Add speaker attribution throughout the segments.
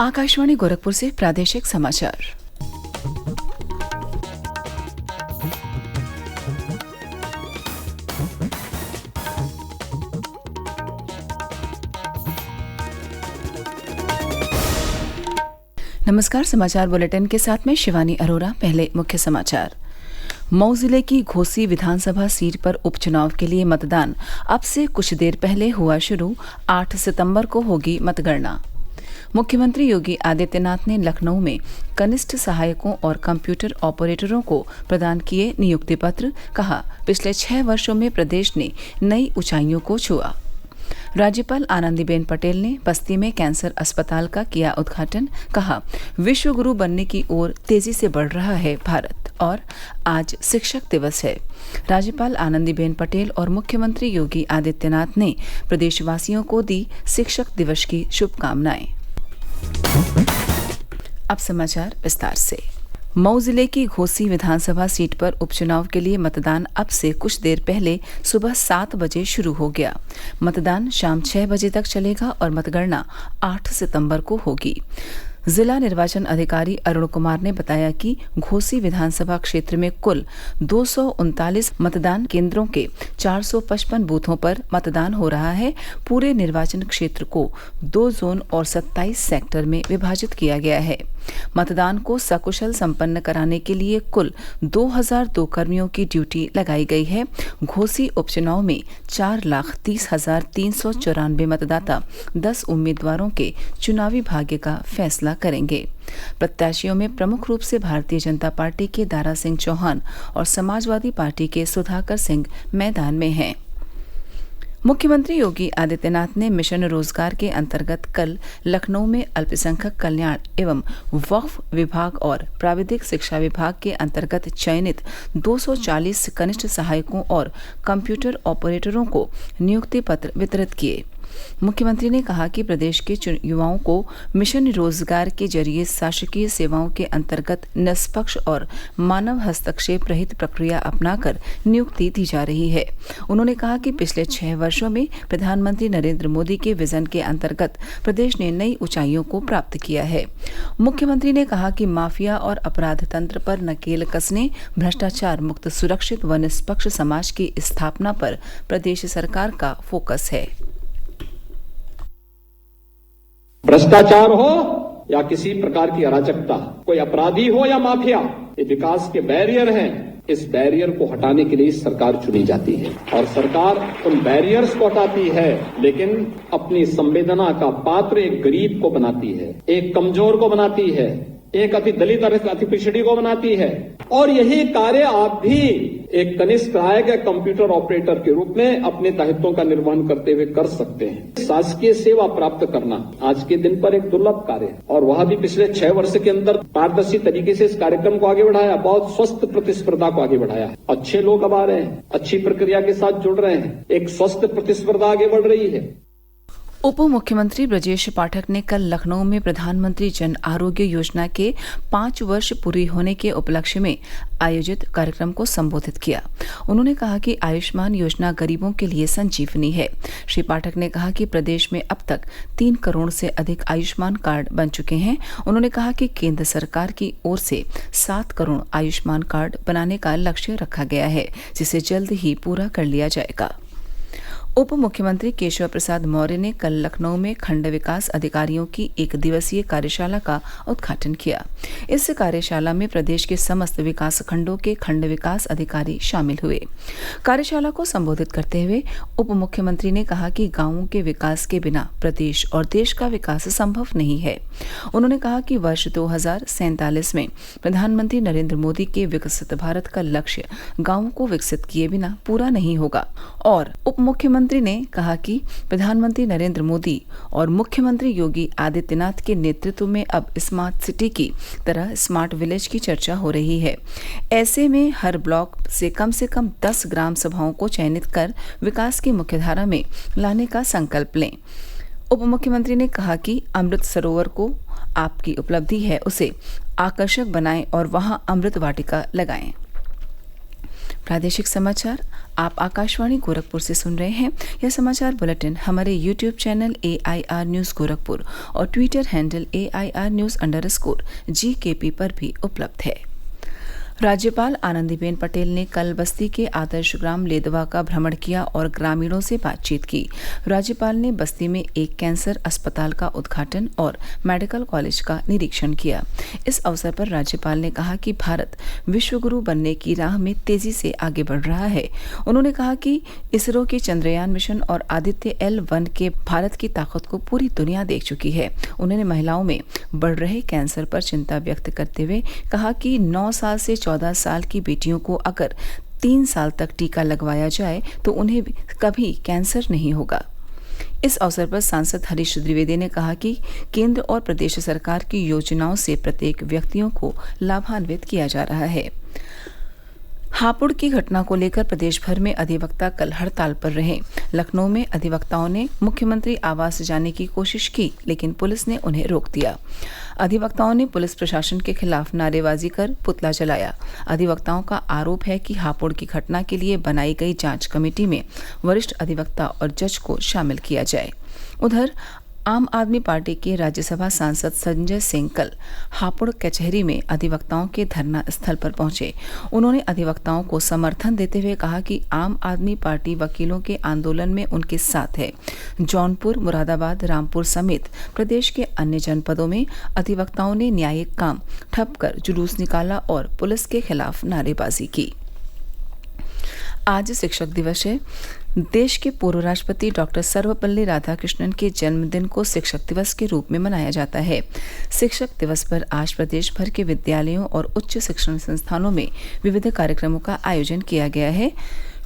Speaker 1: आकाशवाणी गोरखपुर से प्रादेशिक समाचार। नमस्कार, समाचार बुलेटिन के साथ में शिवानी अरोरा। पहले मुख्य समाचार। मऊ जिले की घोसी विधानसभा सीट पर उपचुनाव के लिए मतदान अब से कुछ देर पहले हुआ शुरू। 8 सितंबर को होगी मतगणना। मुख्यमंत्री योगी आदित्यनाथ ने लखनऊ में कनिष्ठ सहायकों और कंप्यूटर ऑपरेटरों को प्रदान किए नियुक्ति पत्र। कहा, पिछले 6 वर्षों में प्रदेश ने नई ऊंचाइयों को छुआ। राज्यपाल आनंदीबेन पटेल ने बस्ती में कैंसर अस्पताल का किया उद्घाटन। कहा, विश्व गुरु बनने की ओर तेजी से बढ़ रहा है भारत। और आज शिक्षक दिवस है। राज्यपाल आनंदीबेन पटेल और मुख्यमंत्री योगी आदित्यनाथ ने प्रदेशवासियों को दी शिक्षक दिवस की शुभकामनाएं। अब समाचार विस्तार से। मऊ जिले की घोसी विधानसभा सीट पर उपचुनाव के लिए मतदान अब से कुछ देर पहले सुबह 7 बजे शुरू हो गया। मतदान शाम 6 बजे तक चलेगा और मतगणना 8 सितंबर को होगी। जिला निर्वाचन अधिकारी अरुण कुमार ने बताया कि घोसी विधानसभा क्षेत्र में कुल 239 मतदान केंद्रों के 455 बूथों पर मतदान हो रहा है। पूरे निर्वाचन क्षेत्र को 2 जोन और 27 सेक्टर में विभाजित किया गया है। मतदान को सकुशल संपन्न कराने के लिए कुल 2002 कर्मियों की ड्यूटी लगाई गई है। घोसी उपचुनाव में 4,30,394 मतदाता 10 उम्मीदवारों के चुनावी भाग्य का फैसला करेंगे। प्रत्याशियों में प्रमुख रूप से भारतीय जनता पार्टी के दारा सिंह चौहान और समाजवादी पार्टी के सुधाकर सिंह मैदान में हैं। मुख्यमंत्री योगी आदित्यनाथ ने मिशन रोजगार के अंतर्गत कल लखनऊ में अल्पसंख्यक कल्याण एवं वक्फ विभाग और प्राविधिक शिक्षा विभाग के अंतर्गत चयनित 240 कनिष्ठ सहायकों और कंप्यूटर ऑपरेटरों को नियुक्ति पत्र वितरित किए। मुख्यमंत्री ने कहा कि प्रदेश के युवाओं को मिशन रोजगार के जरिए शासकीय सेवाओं के अंतर्गत निष्पक्ष और मानव हस्तक्षेप रहित प्रक्रिया अपनाकर नियुक्ति दी जा रही है। उन्होंने कहा कि पिछले 6 वर्षों में प्रधानमंत्री नरेंद्र मोदी के विजन के अंतर्गत प्रदेश ने नई ऊंचाइयों को प्राप्त किया है। मुख्यमंत्री ने कहा कि माफिया और अपराध तंत्र पर नकेल कसने, भ्रष्टाचार मुक्त सुरक्षित व निष्पक्ष समाज की स्थापना पर प्रदेश सरकार का फोकस है।
Speaker 2: भ्रष्टाचार हो या किसी प्रकार की अराजकता, कोई अपराधी हो या माफिया, ये विकास के बैरियर हैं। इस बैरियर को हटाने के लिए सरकार चुनी जाती है और सरकार उन बैरियर्स को हटाती है, लेकिन अपनी संवेदना का पात्र एक गरीब को बनाती है, एक कमजोर को बनाती है, एक अति दलित और अति पिछड़ी को बनाती है। और यही कार्य आप भी एक कनिष्ठ सहायक या कंप्यूटर ऑपरेटर के रूप में अपने दायित्वों का निर्वहन करते हुए कर सकते हैं। शासकीय सेवा प्राप्त करना आज के दिन पर एक दुर्लभ कार्य है और वह भी पिछले 6 वर्ष के अंदर पारदर्शी तरीके से इस कार्यक्रम को आगे बढ़ाया, बहुत स्वस्थ प्रतिस्पर्धा को आगे बढ़ाया। अच्छे लोग अब आ रहे हैं, अच्छी प्रक्रिया के साथ जुड़ रहे हैं, एक स्वस्थ प्रतिस्पर्धा आगे बढ़ रही है।
Speaker 1: उप मुख्यमंत्री ब्रजेश पाठक ने कल लखनऊ में प्रधानमंत्री जन आरोग्य योजना के 5 वर्ष पूरी होने के उपलक्ष्य में आयोजित कार्यक्रम को संबोधित किया। उन्होंने कहा कि आयुष्मान योजना गरीबों के लिए संजीवनी है। श्री पाठक ने कहा कि प्रदेश में अब तक 3 करोड़ से अधिक आयुष्मान कार्ड बन चुके हैं। उन्होंने कहा कि केंद्र सरकार की ओर से 7 करोड़ आयुष्मान कार्ड बनाने का लक्ष्य रखा गया है, जिसे जल्द ही पूरा कर लिया जाएगा। उप मुख्यमंत्री केशव प्रसाद मौर्य ने कल लखनऊ में खंड विकास अधिकारियों की 1 दिवसीय कार्यशाला का उद्घाटन किया। इस कार्यशाला में प्रदेश के समस्त विकास खंडों के खंड विकास अधिकारी शामिल हुए। कार्यशाला को संबोधित करते हुए उप मुख्यमंत्री ने कहा कि गांवों के विकास के बिना प्रदेश और देश का विकास संभव नहीं है। उन्होंने कहा कि वर्ष 2047 में प्रधानमंत्री नरेंद्र मोदी के विकसित भारत का लक्ष्य गांवों को विकसित किए बिना पूरा नहीं होगा। और उप मुख्यमंत्री ने कहा कि प्रधानमंत्री नरेंद्र मोदी और मुख्यमंत्री योगी आदित्यनाथ के नेतृत्व में अब स्मार्ट सिटी की तरह स्मार्ट विलेज की चर्चा हो रही है। ऐसे में हर ब्लॉक से कम 10 ग्राम सभाओं को चयनित कर विकास की मुख्यधारा में लाने का संकल्प लें। उप मुख्यमंत्री ने कहा कि अमृत सरोवर को आपकी उपलब्धि है, उसे आकर्षक बनाएं और वहां अमृत वाटिका लगाएं। प्रादेशिक समाचार आप आकाशवाणी गोरखपुर से सुन रहे हैं। यह समाचार बुलेटिन हमारे YouTube channel AIR news Gorakhpur और ट्विटर हैंडल AIR_GKP पर भी उपलब्ध है। राज्यपाल आनंदीबेन पटेल ने कल बस्ती के आदर्श ग्राम लेदवा का भ्रमण किया और ग्रामीणों से बातचीत की। राज्यपाल ने बस्ती में एक कैंसर अस्पताल का उद्घाटन और मेडिकल कॉलेज का निरीक्षण किया। इस अवसर पर राज्यपाल ने कहा कि भारत विश्वगुरु बनने की राह में तेजी से आगे बढ़ रहा है। उन्होंने कहा कि इसरो के चंद्रयान मिशन और आदित्य L1 के भारत की ताकत को पूरी दुनिया देख चुकी है। उन्होंने महिलाओं में बढ़ रहे कैंसर पर चिंता व्यक्त करते हुए कहा कि 9 साल से 14 साल की बेटियों को अगर 3 साल तक टीका लगवाया जाए तो उन्हें कभी कैंसर नहीं होगा। इस अवसर पर सांसद हरीश द्विवेदी ने कहा कि केंद्र और प्रदेश सरकार की योजनाओं से प्रत्येक व्यक्तियों को लाभान्वित किया जा रहा है। हापुड़ की घटना को लेकर प्रदेश भर में अधिवक्ता कल हड़ताल पर रहे। लखनऊ में अधिवक्ताओं ने मुख्यमंत्री आवास जाने की कोशिश की, लेकिन पुलिस ने उन्हें रोक दिया। अधिवक्ताओं ने पुलिस प्रशासन के खिलाफ नारेबाजी कर पुतला जलाया। अधिवक्ताओं का आरोप है कि हापुड़ की घटना के लिए बनाई गई जांच कमेटी में वरिष्ठ अधिवक्ता और जज को शामिल किया जाए। उधर आम आदमी पार्टी के राज्यसभा सांसद संजय सिंह कल हापुड़ कचहरी में अधिवक्ताओं के धरना स्थल पर पहुंचे। उन्होंने अधिवक्ताओं को समर्थन देते हुए कहा कि आम आदमी पार्टी वकीलों के आंदोलन में उनके साथ है। जौनपुर, मुरादाबाद, रामपुर समेत प्रदेश के अन्य जनपदों में अधिवक्ताओं ने न्यायिक काम ठप कर जुलूस निकाला और पुलिस के खिलाफ नारेबाजी की। आज शिक्षक दिवस है। देश के पूर्व राष्ट्रपति डॉक्टर सर्वपल्ली राधाकृष्णन के जन्मदिन को शिक्षक दिवस के रूप में मनाया जाता है। शिक्षक दिवस पर आज प्रदेश भर के विद्यालयों और उच्च शिक्षण संस्थानों में विविध कार्यक्रमों का आयोजन किया गया है।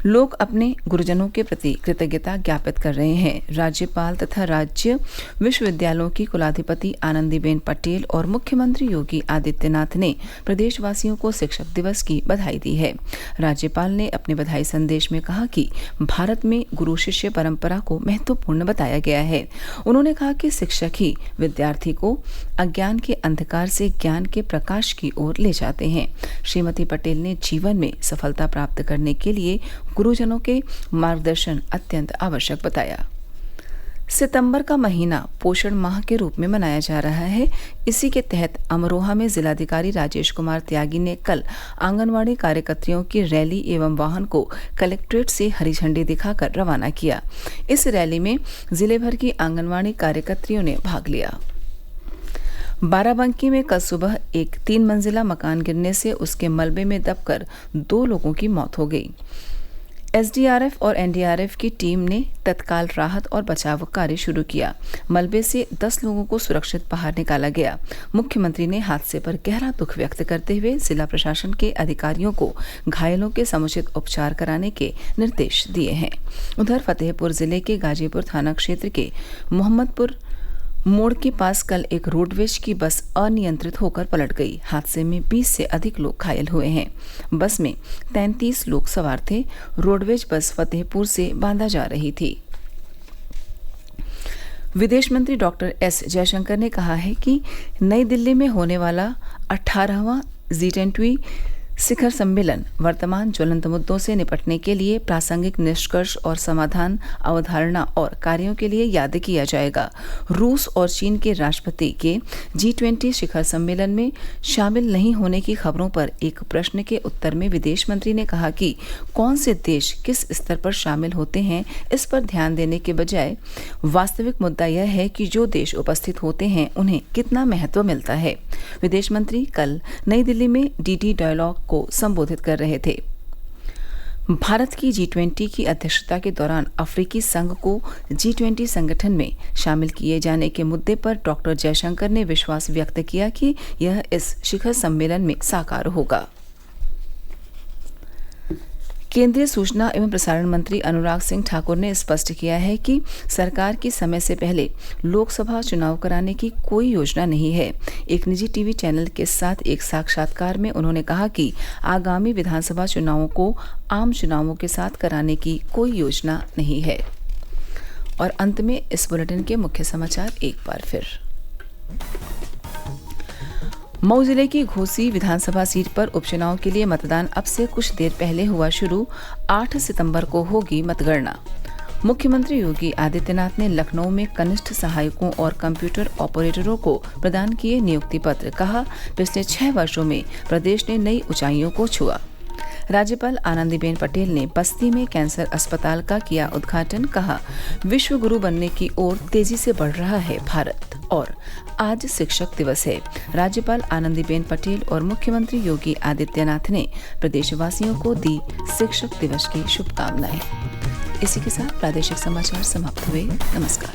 Speaker 1: लोग अपने गुरुजनों के प्रति कृतज्ञता ज्ञापित कर रहे हैं। राज्यपाल तथा राज्य विश्वविद्यालयों की कुलाधिपति आनंदीबेन पटेल और मुख्यमंत्री योगी आदित्यनाथ ने प्रदेशवासियों को शिक्षक दिवस की बधाई दी है। राज्यपाल ने अपने बधाई संदेश में कहा कि भारत में गुरु शिष्य परंपरा को महत्वपूर्ण बताया गया है। उन्होंने कहा कि शिक्षक ही विद्यार्थी को अज्ञान के अंधकार से ज्ञान के प्रकाश की ओर ले जाते हैं। श्रीमती पटेल ने जीवन में सफलता प्राप्त करने के लिए गुरुजनों के मार्गदर्शन अत्यंत आवश्यक बताया। सितंबर का महीना पोषण माह के रूप में मनाया जा रहा है। इसी के तहत अमरोहा में जिलाधिकारी राजेश कुमार त्यागी ने कल आंगनवाड़ी कार्यकर्तियों की रैली एवं वाहन को कलेक्ट्रेट से हरी झंडी दिखाकर रवाना किया। इस रैली में जिले भर की आंगनवाड़ी कार्यकर्तियों ने भाग लिया। बाराबंकी में कल सुबह एक 3 मंजिला मकान गिरने से उसके मलबे में दबकर 2 लोगों की मौत हो गई। SDRF और NDRF की टीम ने तत्काल राहत और बचाव कार्य शुरू किया। मलबे से 10 लोगों को सुरक्षित बाहर निकाला गया। मुख्यमंत्री ने हादसे पर गहरा दुख व्यक्त करते हुए जिला प्रशासन के अधिकारियों को घायलों के समुचित उपचार कराने के निर्देश दिए हैं। उधर फतेहपुर जिले के गाजीपुर थाना क्षेत्र के मोहम्मदपुर मोड़ के पास कल एक रोडवेज की बस अनियंत्रित होकर पलट गई। हादसे में 20 से अधिक लोग घायल हुए हैं। बस में 33 लोग सवार थे। रोडवेज बस फतेहपुर से बांदा जा रही थी। विदेश मंत्री डॉक्टर S जयशंकर ने कहा है कि नई दिल्ली में होने वाला 18वां G20 शिखर सम्मेलन वर्तमान ज्वलंत मुद्दों से निपटने के लिए प्रासंगिक निष्कर्ष और समाधान अवधारणा और कार्यों के लिए याद किया जाएगा। रूस और चीन के राष्ट्रपति के G20 शिखर सम्मेलन में शामिल नहीं होने की खबरों पर एक प्रश्न के उत्तर में विदेश मंत्री ने कहा कि कौन से देश किस स्तर पर शामिल होते हैं, इस पर ध्यान देने के बजाय वास्तविक मुद्दा यह है कि जो देश उपस्थित होते हैं उन्हें कितना महत्व मिलता है। विदेश मंत्री कल नई दिल्ली में DD डायलॉग को संबोधित कर रहे थे। भारत की G20 की अध्यक्षता के दौरान अफ्रीकी संघ को G20 संगठन में शामिल किए जाने के मुद्दे पर डॉक्टर जयशंकर ने विश्वास व्यक्त किया कि यह इस शिखर सम्मेलन में साकार होगा। केंद्रीय सूचना एवं प्रसारण मंत्री अनुराग सिंह ठाकुर ने स्पष्ट किया है कि सरकार की समय से पहले लोकसभा चुनाव कराने की कोई योजना नहीं है। एक निजी टीवी चैनल के साथ एक साक्षात्कार में उन्होंने कहा कि आगामी विधानसभा चुनावों को आम चुनावों के साथ कराने की कोई योजना नहीं है। और अंत में इस बुलेटिन के मुख्य समाचार एक बार फिर। मऊ जिले की घोसी विधानसभा सीट पर उपचुनाव के लिए मतदान अब से कुछ देर पहले हुआ शुरू। 8 सितंबर को होगी मतगणना। मुख्यमंत्री योगी आदित्यनाथ ने लखनऊ में कनिष्ठ सहायकों और कंप्यूटर ऑपरेटरों को प्रदान किए नियुक्ति पत्र। कहा, पिछले 6 वर्षों में प्रदेश ने नई ऊंचाइयों को छुआ। राज्यपाल आनंदीबेन पटेल ने बस्ती में कैंसर अस्पताल का किया उद्घाटन। कहा, विश्व गुरु बनने की ओर तेजी से बढ़ रहा है भारत। और आज शिक्षक दिवस है। राज्यपाल आनंदीबेन पटेल और मुख्यमंत्री योगी आदित्यनाथ ने प्रदेशवासियों को दी शिक्षक दिवस की शुभकामनाएं। इसी के साथ प्रादेशिक समाचार समाप्त हुए। नमस्कार।